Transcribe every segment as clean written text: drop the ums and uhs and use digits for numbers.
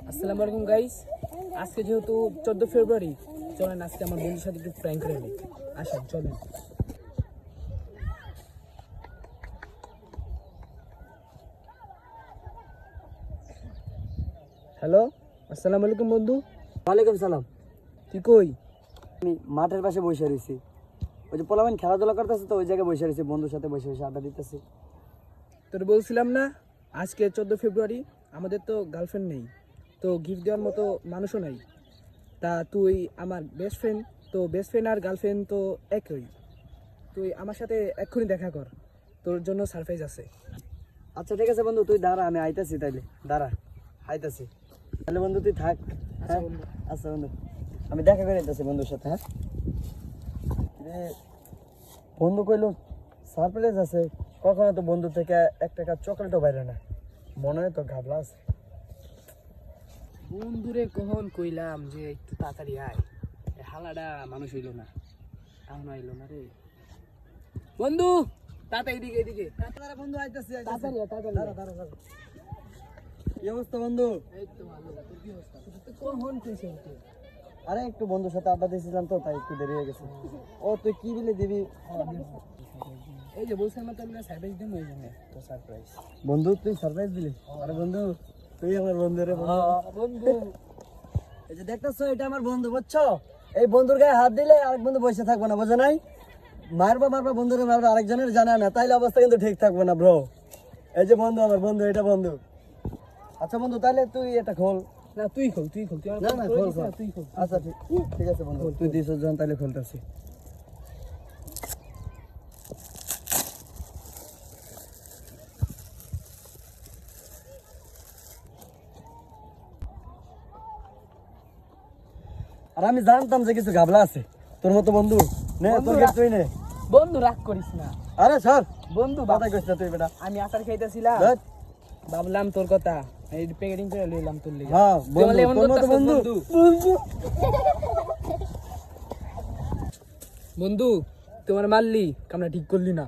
আসসালামু আলাইকুম গাইস। আজকে যেহেতু 14 ফেব্রুয়ারি, চলেন আজকে আমার বন্ধুর সাথে একটু প্র্যাঙ্ক করে নিই। আসেন চলেন। হ্যালো, আসসালামু আলাইকুম বন্ধু। ওয়ালাইকুম সালাম। তুই কই? আমি মাঠের পাশে বসে রয়েছি। ওই যে পোলাপান খেলাধুলা করতেছে, তো ওই জায়গায় বসে রয়েছি, বন্ধুর সাথে বসে বসে আড্ডা দিতেছি। তোর বলছিলাম না আজকে 14 ফেব্রুয়ারি, আমাদের তো গার্লফ্রেন্ড নেই, তো গিফট দেওয়ার মতো মানুষও নাই। তা তুই আমার বেস্ট ফ্রেন্ড, তো বেস্ট ফ্রেন্ড আর গার্লফ্রেন্ড তো একই। তুই আমার সাথে এক্ষুনি দেখা কর, তোর জন্য সারপ্রাইজ আছে। আচ্ছা ঠিক আছে বন্ধু, তুই দাঁড়া, আমি আইতাছি। তাইলে দাঁড়া, আইতাছি। তাহলে বন্ধু তুই থাক। হ্যাঁ বন্ধু। আচ্ছা বন্ধু, আমি দেখা করে আইতাছি বন্ধুর সাথে। হ্যাঁ বন্ধু কইলো সারপ্রাইজ আছে, কখনো তো বন্ধু থেকে এক টাকা চকলেটও বাইরে না, মনে হয় তো ঘাবলা আছে। বন্ধুরে কখন কইলাম যে একটু তাড়াতাড়ি আয়, এ হালাডা মানুষ হইল না, এখনো আইলো না রে। বন্ধু তাড়াতাড়ি এদিকে এদিকে, বন্ধু আইতাছি। তাড়াতাড়ি আয়, তাড়াতাড়ি আয়। দাঁড়া। কি অবস্থা বন্ধু? এই তো ভালো, তোর কি অবস্থা? তুই কখন কইছিস তুই? আরে একটু বন্ধুর সাথে আড্ডা দিয়েছিলাম, তো তাই একটু দেরি হয়ে গেছে। ও তুই কি বিলে দিবি? এই যে বলছিলাম না, তোর সারপ্রাইজ দিন ওই জন্য তো সারপ্রাইজ। বন্ধু তুই সারপ্রাইজ দিলি? আরে বন্ধু তুই আমার বন্ধু রে বন্ধু এই যে দেখতেছো, এটা আমার বন্ধু, বুঝছো? এই বন্ধুর গায়ে হাত দিলে আরেক বন্ধু বসে থাকবো না, বোঝো নাই? মারবা বন্ধুরে মারবা, আরেকজনের জানা না, তাইলে অবস্থা কিন্তু ঠিক থাকবো না ব্রো। এই যে বন্ধু, আমার বন্ধু, এটা বন্ধু। আচ্ছা বন্ধু, তাহলে তুই এটা খোল। না তুই খোল, তুই খোল, তুই না না খোল খোল। তুই খোল। আচ্ছা ঠিক আছে বন্ধু, তুই দিস যখন তাইলে খোলতেছি। আর আমি জানতাম যে কিছু ঘাবলা আছে তোর মতো বন্ধু। নে তোর gift তুই নে। বন্ধু রাগ করিস না আরে স্যার বন্ধু। কথা কইছ না তুই বেটা। আমি আচার খাইতেছিলাম, ধ্যাৎ। ভাবলাম তোর কথা, এই প্যাকেটিং করে লইলাম তোর লেগে। হ্যাঁ তুই বন্ধু, বলে এমন তোর মতো করতাছিস, বন্ধু। বন্ধু। বন্ধু তোমার মারলি, কামরা ঠিক করলি না,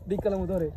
ঠিক কালাম ধরে।